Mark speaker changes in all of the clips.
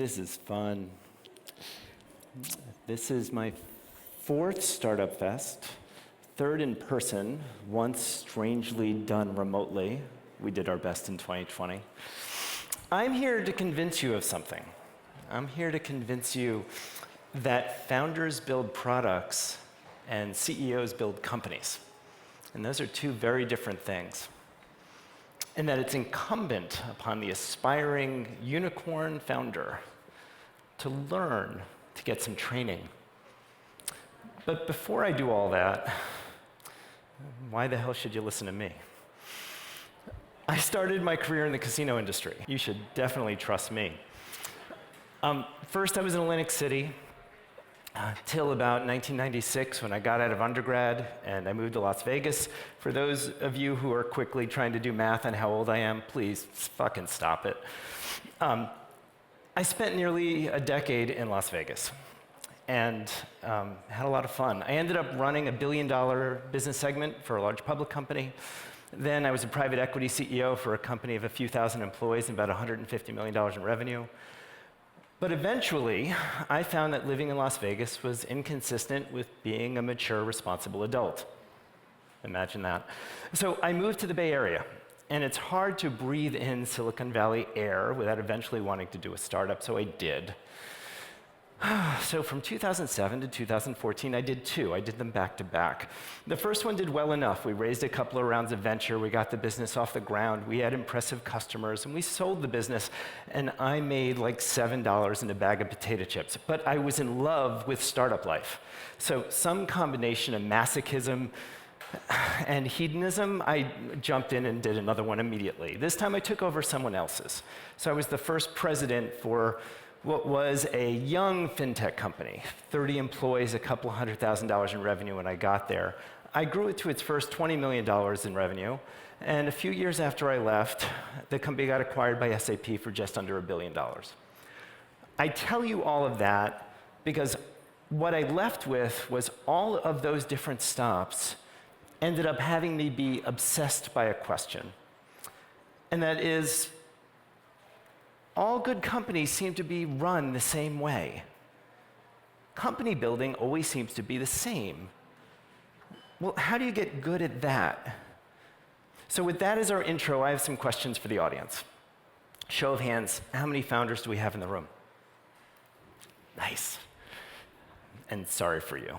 Speaker 1: This is fun. This is my fourth Startupfest, third in person, once strangely done remotely. We did our best in 2020. I'm here to convince you of something. I'm here to convince you that founders build products and CEOs build companies. And those are two very different things. And that it's incumbent upon the aspiring unicorn founder to learn, to get some training. But before I do all that, why the hell should you listen to me? I started my career in the casino industry. You should definitely trust me. First, I was in Atlantic City till about 1996 when I got out of undergrad and I moved to Las Vegas. For those of you who are quickly trying to do math on how old I am, please fucking stop it. I spent nearly a decade in Las Vegas and had a lot of fun. I ended up running a $1 billion business segment for a large public company. Then I was a private equity CEO for a company of a few thousand employees and about $150 million in revenue. But eventually, I found that living in Las Vegas was inconsistent with being a mature, responsible adult. Imagine that. So I moved to the Bay Area, and it's hard to breathe in Silicon Valley air without eventually wanting to do a startup, so I did. So from 2007 to 2014, I did two. I did them back to back. The first one did well enough. We raised a couple of rounds of venture. We got the business off the ground. We had impressive customers, and we sold the business, and I made like $7 in a bag of potato chips. But I was in love with startup life. So some combination of masochism and hedonism, I jumped in and did another one immediately. This time I took over someone else's. So I was the first president for what was a young fintech company, 30 employees, a couple $100,000 in revenue when I got there. I grew it to its first $20 million in revenue, and a few years after I left, the company got acquired by SAP for just under $1 billion. I tell you all of that because what I left with was all of those different stops ended up having me be obsessed by a question, and that is, all good companies seem to be run the same way. Company building always seems to be the same. Well, how do you get good at that? So with that as our intro, I have some questions for the audience. Show of hands, how many founders do we have in the room? Nice. And sorry for you.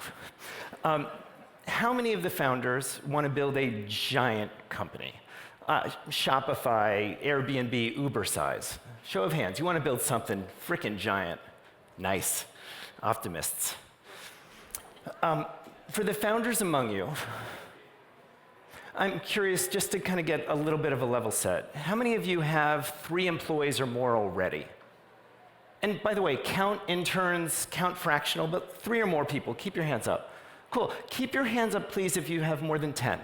Speaker 1: How many of the founders want to build a giant company? Shopify, Airbnb, Uber size. Show of hands, you want to build something frickin' giant. Nice. Optimists. For the founders among you, I'm curious just to kind of get a little bit of a level set. How many of you have 3 employees or more already? And by the way, count interns, count fractional, but 3 or more people. Keep your hands up. Cool. Keep your hands up, please, if you have more than 10.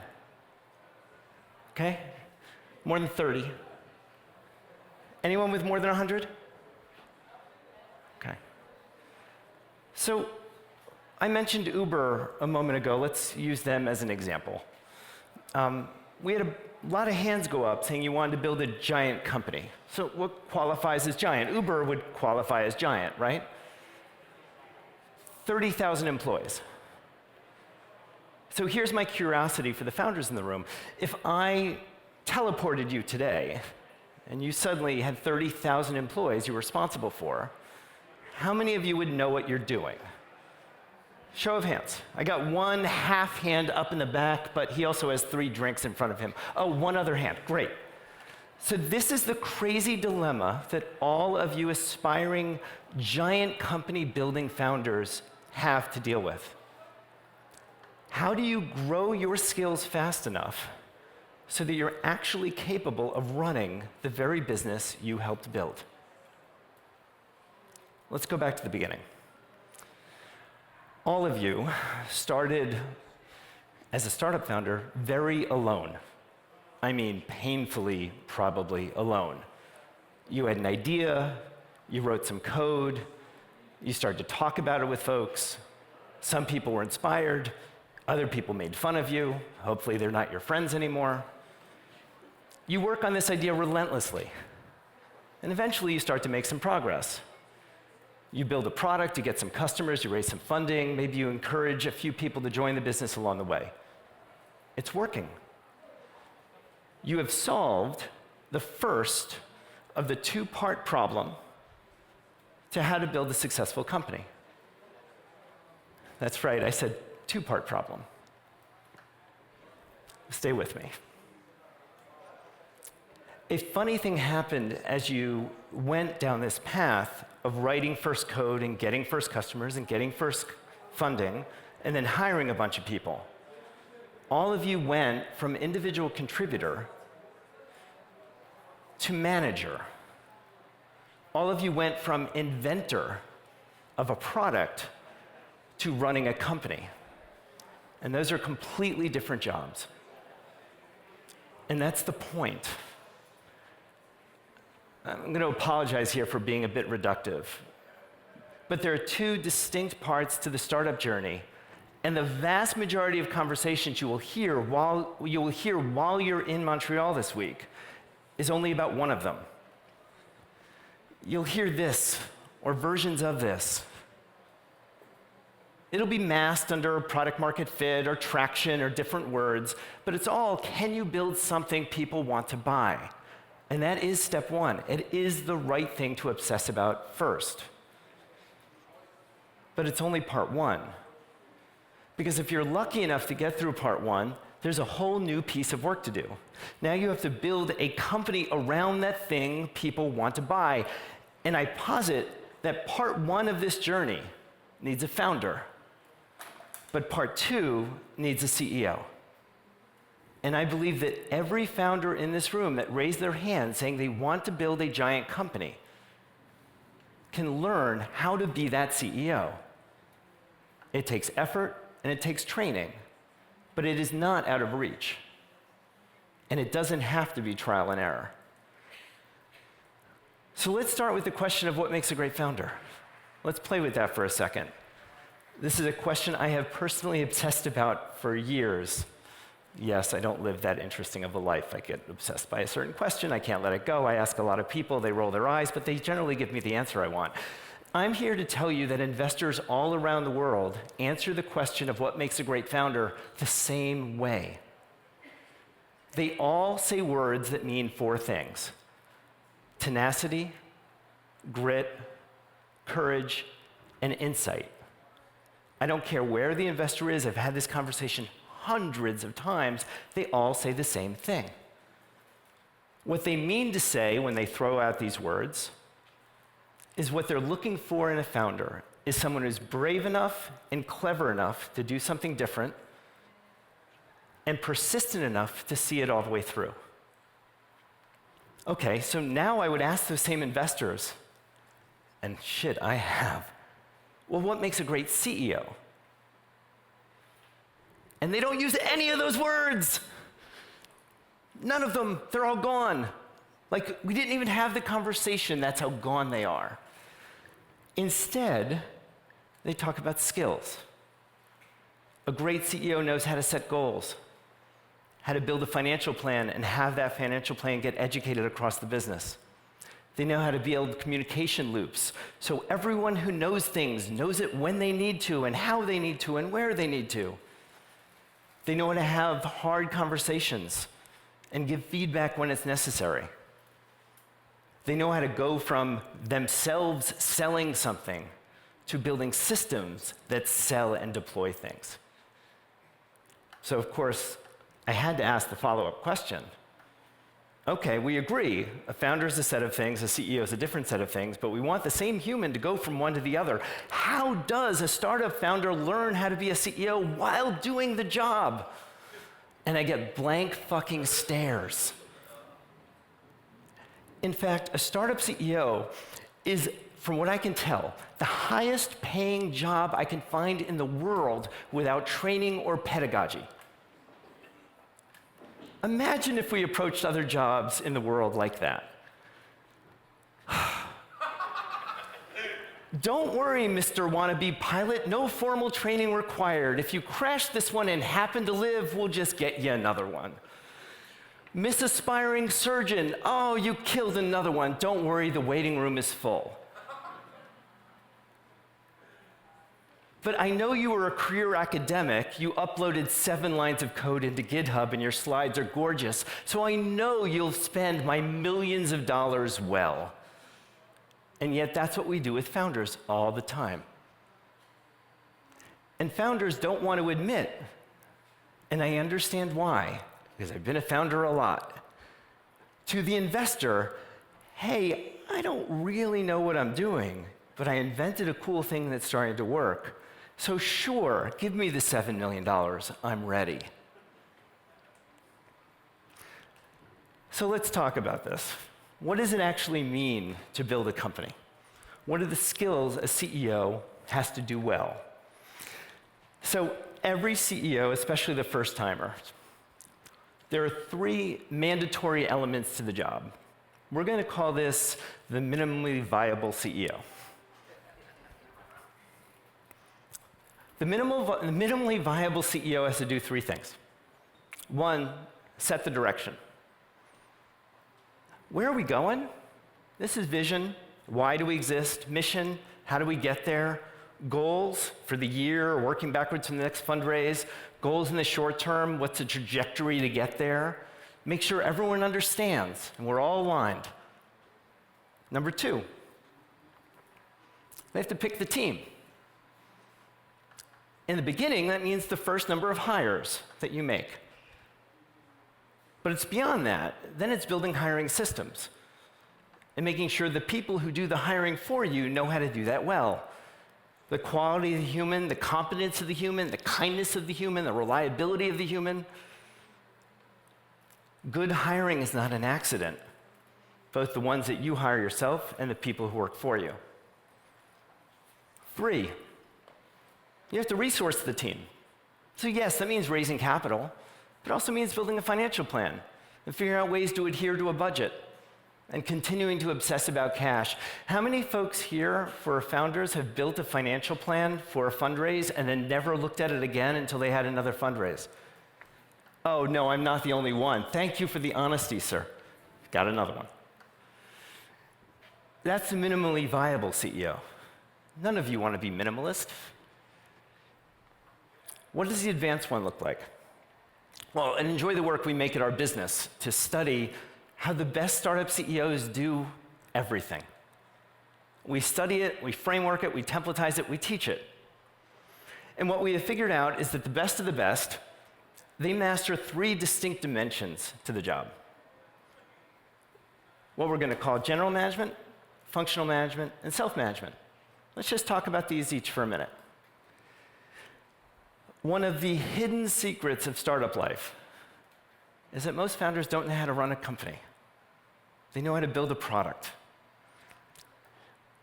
Speaker 1: Okay? More than 30. Anyone with more than 100? Okay. So I mentioned Uber a moment ago. Let's use them as an example. We had a lot of hands go up saying you wanted to build a giant company. So what qualifies as giant? Uber would qualify as giant, right? 30,000 employees. So here's my curiosity for the founders in the room. If I teleported you today, and you suddenly had 30,000 employees you're responsible for, how many of you would know what you're doing? Show of hands. I got one half hand up in the back, but he also has 3 drinks in front of him. Oh, one other hand. Great. So this is the crazy dilemma that all of you aspiring giant company building founders have to deal with. How do you grow your skills fast enough so that you're actually capable of running the very business you helped build? Let's go back to the beginning. All of you started as a startup founder very alone. I mean, painfully, probably alone. You had an idea, you wrote some code, you started to talk about it with folks. Some people were inspired, other people made fun of you. Hopefully they're not your friends anymore. You work on this idea relentlessly, and eventually you start to make some progress. You build a product, you get some customers, you raise some funding, maybe you encourage a few people to join the business along the way. It's working. You have solved the first of the two-part problem to how to build a successful company. That's right, I said two-part problem. Stay with me. A funny thing happened as you went down this path of writing first code and getting first customers and getting first funding and then hiring a bunch of people. All of you went from individual contributor to manager. All of you went from inventor of a product to running a company. And those are completely different jobs. And that's the point. I'm going to apologize here for being a bit reductive. But there are two distinct parts to the startup journey. And the vast majority of conversations you will hear while you're in Montreal this week is only about one of them. You'll hear this, or versions of this. It'll be masked under product market fit or traction or different words, but it's all, can you build something people want to buy? And that is step one. It is the right thing to obsess about first. But it's only part one. Because if you're lucky enough to get through part one, there's a whole new piece of work to do. Now you have to build a company around that thing people want to buy. And I posit that part one of this journey needs a founder, but part two needs a CEO. And I believe that every founder in this room that raised their hand saying they want to build a giant company can learn how to be that CEO. It takes effort and it takes training, but it is not out of reach. And it doesn't have to be trial and error. So let's start with the question of what makes a great founder. Let's play with that for a second. This is a question I have personally obsessed about for years. Yes, I don't live that interesting of a life. I get obsessed by a certain question. I can't let it go. I ask a lot of people. They roll their eyes, but they generally give me the answer I want. I'm here to tell you that investors all around the world answer the question of what makes a great founder the same way. They all say words that mean four things: tenacity, grit, courage, and insight. I don't care where the investor is. I've had this conversation hundreds of times. They all say the same thing. What they mean to say when they throw out these words is what they're looking for in a founder is someone who's brave enough and clever enough to do something different and persistent enough to see it all the way through. Okay, so now I would ask those same investors, and shit, I have, well, what makes a great CEO? And they don't use any of those words. None of them, they're all gone. Like, we didn't even have the conversation, that's how gone they are. Instead, they talk about skills. A great CEO knows how to set goals, how to build a financial plan and have that financial plan get educated across the business. They know how to build communication loops, so everyone who knows things knows it when they need to and how they need to and where they need to. They know how to have hard conversations and give feedback when it's necessary. They know how to go from themselves selling something to building systems that sell and deploy things. So, of course, I had to ask the follow-up question. Okay, we agree. A founder is a set of things, a CEO is a different set of things, but we want the same human to go from one to the other. How does a startup founder learn how to be a CEO while doing the job? And I get blank fucking stares. In fact, a startup CEO is, from what I can tell, the highest paying job I can find in the world without training or pedagogy. Imagine if we approached other jobs in the world like that. Don't worry, Mr. Wannabe Pilot, no formal training required. If you crash this one and happen to live, we'll just get you another one. Miss Aspiring Surgeon, oh, you killed another one. Don't worry, the waiting room is full. But I know you were a career academic. You uploaded 7 lines of code into GitHub, and your slides are gorgeous. So I know you'll spend my millions of dollars well. And yet that's what we do with founders all the time. And founders don't want to admit, and I understand why, because I've been a founder a lot, to the investor, hey, I don't really know what I'm doing, but I invented a cool thing that's starting to work. So sure, give me the $7 million, I'm ready. So let's talk about this. What does it actually mean to build a company? What are the skills a CEO has to do well? So every CEO, especially the first-timer, there are 3 mandatory elements to the job. We're going to call this the minimally viable CEO. The minimally viable CEO has to do 3 things. 1, set the direction. Where are we going? This is vision. Why do we exist? Mission. How do we get there? Goals for the year, working backwards from the next fundraise. Goals in the short term. What's the trajectory to get there? Make sure everyone understands and we're all aligned. Number 2, they have to pick the team. In the beginning, that means the first number of hires that you make. But it's beyond that. Then it's building hiring systems and making sure the people who do the hiring for you know how to do that well. The quality of the human, the competence of the human, the kindness of the human, the reliability of the human. Good hiring is not an accident, both the ones that you hire yourself and the people who work for you. 3, you have to resource the team. So yes, that means raising capital, but it also means building a financial plan and figuring out ways to adhere to a budget and continuing to obsess about cash. How many folks here for founders have built a financial plan for a fundraise and then never looked at it again until they had another fundraise? Oh, no, I'm not the only one. Thank you for the honesty, sir. Got another one. That's the minimally viable CEO. None of you want to be minimalist. What does the advanced one look like? Well, and enjoy the work we make at our business to study how the best startup CEOs do everything. We study it, we framework it, we templatize it, we teach it. And what we have figured out is that the best of the best, they master 3 distinct dimensions to the job. What we're going to call general management, functional management, and self-management. Let's just talk about these each for a minute. One of the hidden secrets of startup life is that most founders don't know how to run a company. They know how to build a product.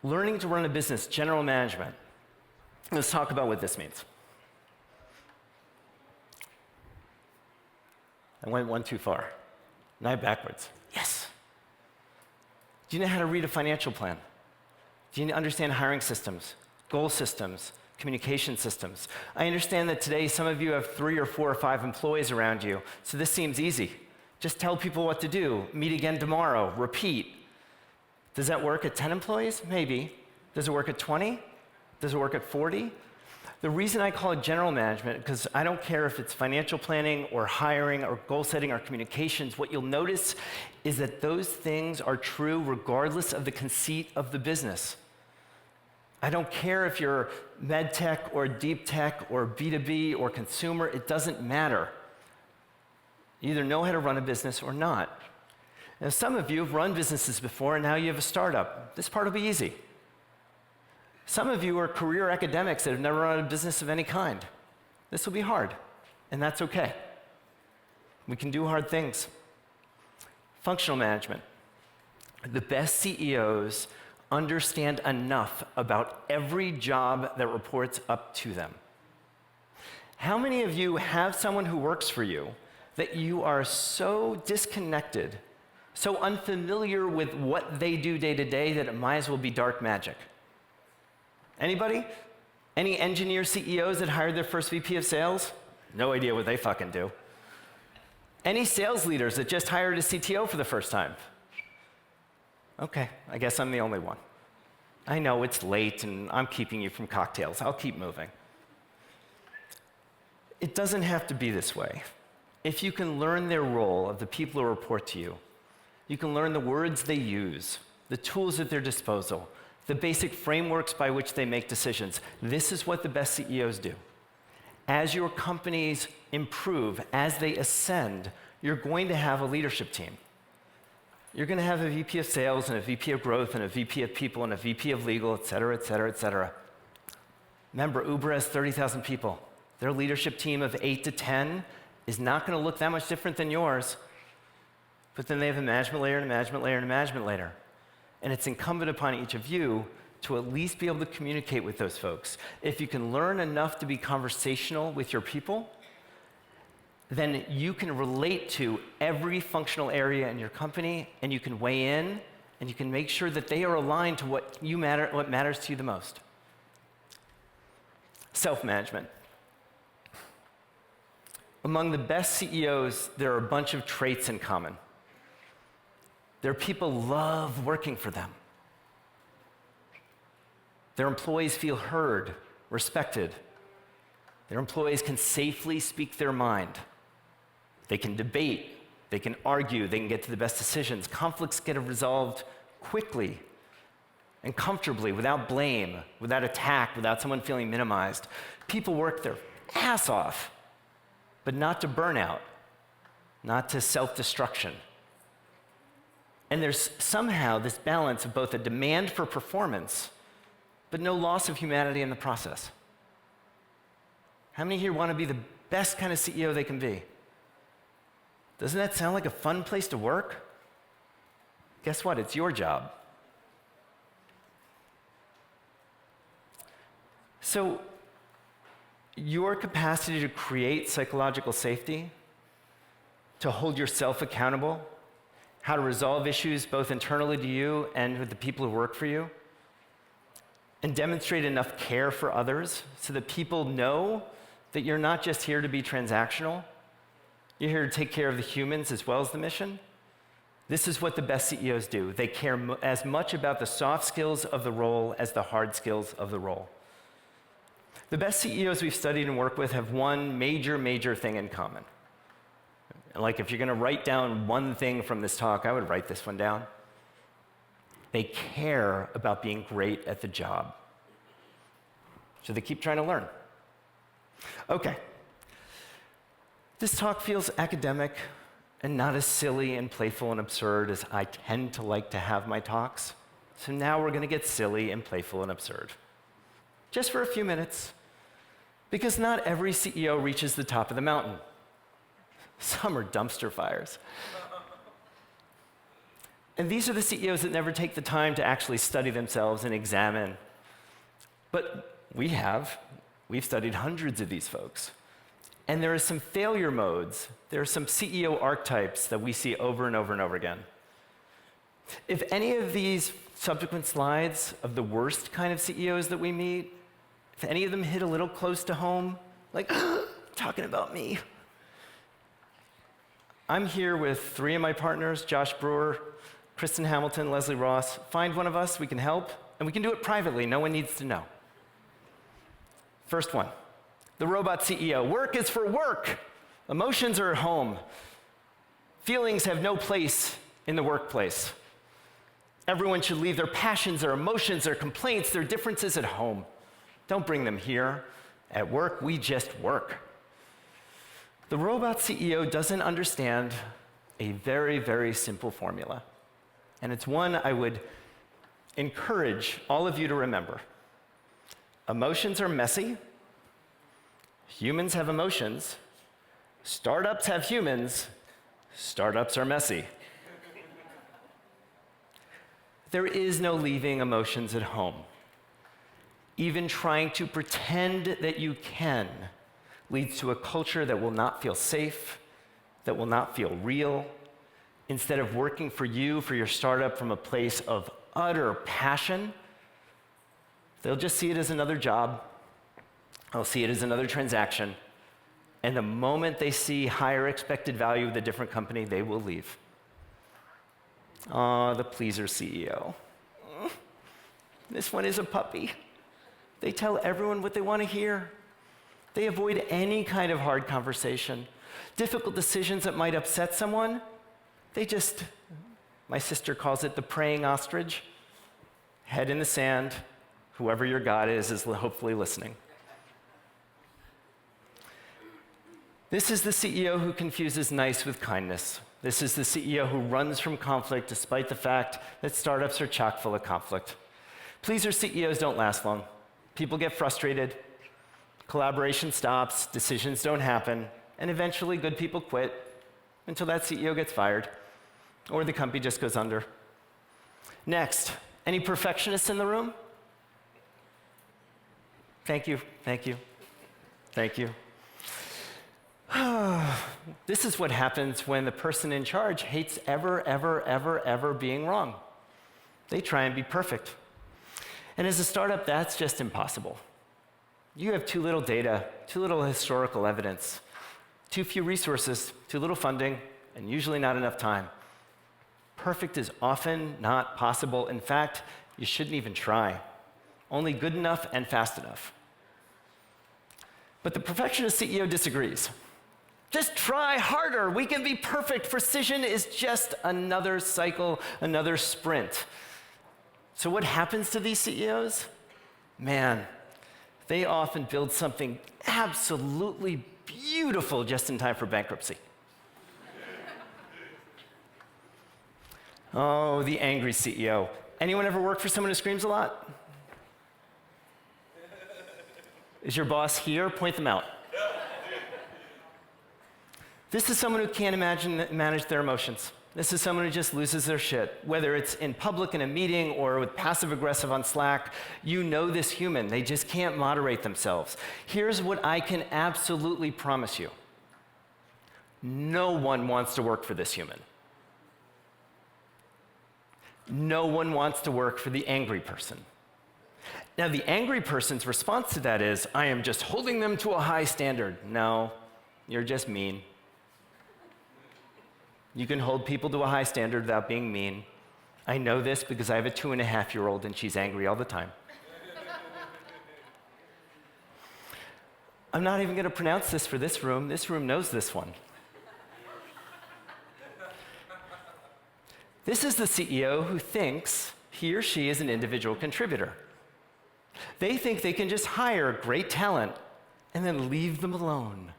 Speaker 1: Learning to run a business, general management. Let's talk about what this means. I went one too far. Now backwards. Yes. Do you know how to read a financial plan? Do you understand hiring systems, goal systems, communication systems? I understand that today some of you have 3 or 4 or 5 employees around you, so this seems easy. Just tell people what to do, meet again tomorrow, repeat. Does that work at 10 employees? Maybe. Does it work at 20? Does it work at 40? The reason I call it general management, because I don't care if it's financial planning or hiring or goal setting or communications, what you'll notice is that those things are true regardless of the conceit of the business. I don't care if you're med tech or deep tech or B2B or consumer, it doesn't matter. You either know how to run a business or not. Now, some of you have run businesses before and now you have a startup. This part will be easy. Some of you are career academics that have never run a business of any kind. This will be hard, and that's okay. We can do hard things. Functional management. The best CEOs understand enough about every job that reports up to them. How many of you have someone who works for you that you are so disconnected, so unfamiliar with what they do day to day that it might as well be dark magic? Anybody? Any engineer CEOs that hired their first VP of sales? No idea what they fucking do. Any sales leaders that just hired a CTO for the first time? Okay, I guess I'm the only one. I know it's late and I'm keeping you from cocktails. I'll keep moving. It doesn't have to be this way. If you can learn their role of the people who report to you, you can learn the words they use, the tools at their disposal, the basic frameworks by which they make decisions. This is what the best CEOs do. As your companies improve, as they ascend, you're going to have a leadership team. You're going to have a VP of sales and a VP of growth and a VP of people and a VP of legal, et cetera, et cetera, et cetera. Remember, Uber has 30,000 people. Their leadership team of 8 to 10 is not going to look that much different than yours. But then they have a management layer and a management layer and a management layer. And it's incumbent upon each of you to at least be able to communicate with those folks. If you can learn enough to be conversational with your people, then you can relate to every functional area in your company, and you can weigh in, and you can make sure that they are aligned to what matters to you the most. Self-management. Among the best CEOs, there are a bunch of traits in common. Their people love working for them. Their employees feel heard, respected. Their employees can safely speak their mind. They can debate, they can argue, they can get to the best decisions. Conflicts get resolved quickly and comfortably, without blame, without attack, without someone feeling minimized. People work their ass off, but not to burnout, not to self-destruction. And there's somehow this balance of both a demand for performance, but no loss of humanity in the process. How many here want to be the best kind of CEO they can be? Doesn't that sound like a fun place to work? Guess what? It's your job. So, your capacity to create psychological safety, to hold yourself accountable, how to resolve issues both internally to you and with the people who work for you, and demonstrate enough care for others so that people know that you're not just here to be transactional, you're here to take care of the humans as well as the mission. This is what the best CEOs do. They care as much about the soft skills of the role as the hard skills of the role. The best CEOs we've studied and worked with have one major thing in common. Like, if you're going to write down one thing from this talk, I would write this one down. They care about being great at the job. So they keep trying to learn. Okay. This talk feels academic and not as silly and playful and absurd as I tend to like to have my talks. So now we're going to get silly and playful and absurd. Just for a few minutes. Because not every CEO reaches the top of the mountain. Some are dumpster fires. And these are the CEOs that never take the time to actually study themselves and examine. But we've studied hundreds of these folks. And there are some failure modes, there are some CEO archetypes that we see over and over and over again. If any of these subsequent slides of the worst kind of CEOs that we meet, if any of them hit a little close to home, like, talking about me. I'm here with 3 of my partners, Josh Brewer, Kristen Hamilton, Leslie Ross. Find one of us, we can help, and we can do it privately. No one needs to know. First one, the robot CEO. Work is for work. Emotions are at home. Feelings have no place in the workplace. Everyone should leave their passions, their emotions, their complaints, their differences at home. Don't bring them here. At work, we just work. The robot CEO doesn't understand a very simple formula. And it's one I would encourage all of you to remember. Emotions are messy. Humans have emotions. Startups have humans. Startups are messy. There is no leaving emotions at home. Even trying to pretend that you can leads to a culture that will not feel safe, that will not feel real. Instead of working for you, for your startup from a place of utter passion, they'll just see it as another job. They'll see it as another transaction. And the moment they see higher expected value with a different company, they will leave. The pleaser CEO. This one is a puppy. They tell everyone what they want to hear. They avoid any kind of hard conversation. Difficult decisions that might upset someone, my sister calls it the praying ostrich, head in the sand, whoever your God is hopefully listening. This is the CEO who confuses nice with kindness. This is the CEO who runs from conflict despite the fact that startups are chock full of conflict. Pleaser CEOs don't last long. People get frustrated, collaboration stops, decisions don't happen, and eventually good people quit until that CEO gets fired or the company just goes under. Next, any perfectionists in the room? Thank you, thank you, thank you. This is what happens when the person in charge hates ever being wrong. They try and be perfect. And as a startup, that's just impossible. You have too little data, too little historical evidence, too few resources, too little funding, and usually not enough time. Perfect is often not possible. In fact, you shouldn't even try. Only good enough and fast enough. But the perfectionist CEO disagrees. Just try harder. We can be perfect. Precision is just another cycle, another sprint. So what happens to these CEOs? Man, they often build something absolutely beautiful just in time for bankruptcy. Oh, the angry CEO. Anyone ever work for someone who screams a lot? Is your boss here? Point them out. This is someone who can't manage their emotions. This is someone who just loses their shit. Whether it's in public in a meeting or with passive-aggressive on Slack, you know this human. They just can't moderate themselves. Here's what I can absolutely promise you. No one wants to work for this human. No one wants to work for the angry person. Now, the angry person's response to that is, I am just holding them to a high standard. No, you're just mean. You can hold people to a high standard without being mean. I know this because I have a 2.5-year-old and she's angry all the time. I'm not even going to pronounce this for this room. This room knows this one. This is the CEO who thinks he or she is an individual contributor. They think they can just hire great talent and then leave them alone.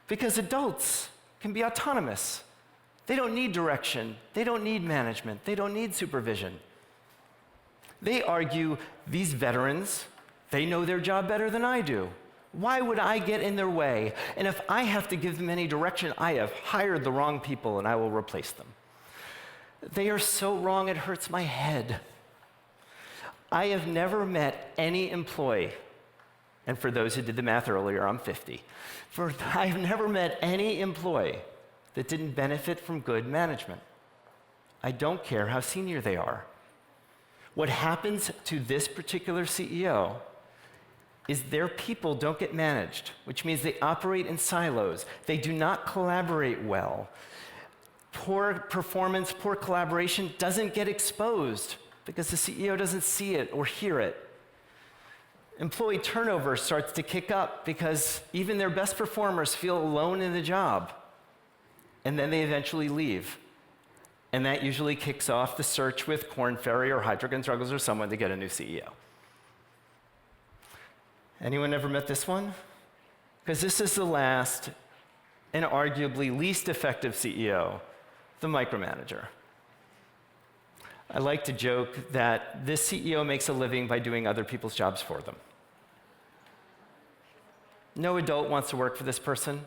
Speaker 1: Because adults can be autonomous. They don't need direction. They don't need management. They don't need supervision. They argue, these veterans, they know their job better than I do. Why would I get in their way? And if I have to give them any direction, I have hired the wrong people and I will replace them. They are so wrong, it hurts my head. I have never met any employee, and for those who did the math earlier, I'm 50. I've never met any employee that didn't benefit from good management. I don't care how senior they are. What happens to this particular CEO is their people don't get managed, which means they operate in silos. They do not collaborate well. Poor performance, poor collaboration doesn't get exposed because the CEO doesn't see it or hear it. Employee turnover starts to kick up because even their best performers feel alone in the job, and then they eventually leave. And that usually kicks off the search with Korn Ferry or Hydrogen Struggles or someone to get a new CEO. Anyone ever met this one? Because this is the last and arguably least effective CEO, the micromanager. I like to joke that this CEO makes a living by doing other people's jobs for them. No adult wants to work for this person.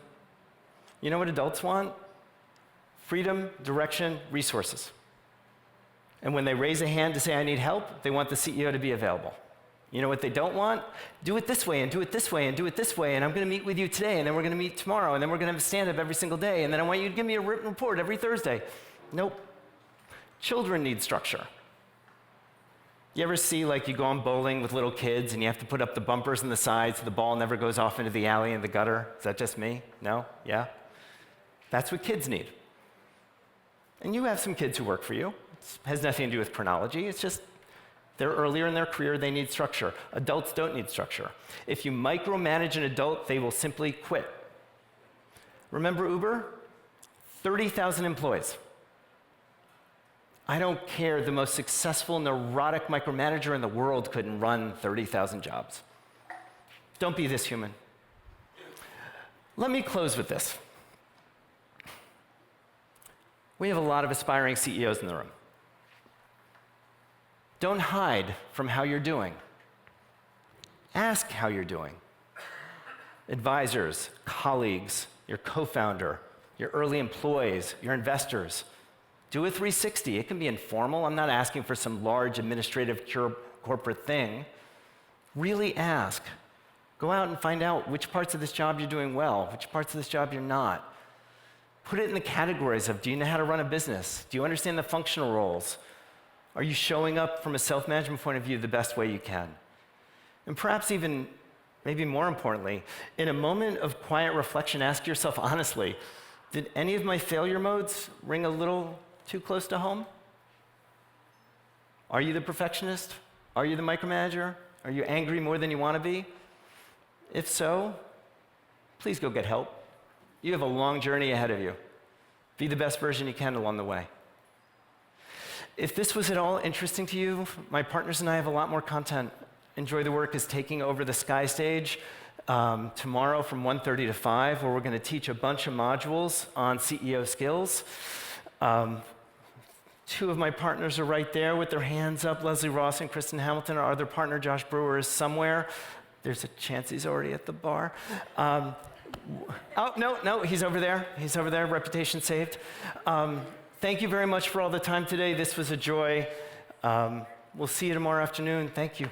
Speaker 1: You know what adults want? Freedom, direction, resources. And when they raise a hand to say, I need help, they want the CEO to be available. You know what they don't want? Do it this way, and do it this way, and do it this way, and I'm going to meet with you today, and then we're going to meet tomorrow, and then we're going to have a stand-up every single day, and then I want you to give me a written report every Thursday. Nope. Children need structure. You ever see, like, you go on bowling with little kids and you have to put up the bumpers on the sides so the ball never goes off into the alley and the gutter? Is that just me? No? Yeah? That's what kids need. And you have some kids who work for you. It has nothing to do with chronology. It's just They're earlier in their career, they need structure. Adults don't need structure. If you micromanage an adult, they will simply quit. Remember Uber? 30,000 employees. I don't care, the most successful neurotic micromanager in the world couldn't run 30,000 jobs. Don't be this human. Let me close with this. We have a lot of aspiring CEOs in the room. Don't hide from how you're doing. Ask how you're doing. Advisors, colleagues, your co-founder, your early employees, your investors. Do a 360. It can be informal. I'm not asking for some large administrative corporate thing. Really ask. Go out and find out which parts of this job you're doing well, which parts of this job you're not. Put it in the categories of, do you know how to run a business? Do you understand the functional roles? Are you showing up from a self-management point of view the best way you can? And perhaps even, maybe more importantly, in a moment of quiet reflection, ask yourself honestly, did any of my failure modes ring a little too close to home? Are you the perfectionist? Are you the micromanager? Are you angry more than you want to be? If so, please go get help. You have a long journey ahead of you. Be the best version you can along the way. If this was at all interesting to you, my partners and I have a lot more content. Enjoy the Work is taking over the Sky stage tomorrow from 1:30 to 5, where we're going to teach a bunch of modules on CEO skills. Two of my partners are right there with their hands up. Leslie Ross and Kristen Hamilton. Our other partner, Josh Brewer, is somewhere. There's a chance he's already at the bar. Oh, no, he's over there. He's over there, reputation saved. Thank you very much for all the time today. This was a joy. We'll see you tomorrow afternoon. Thank you.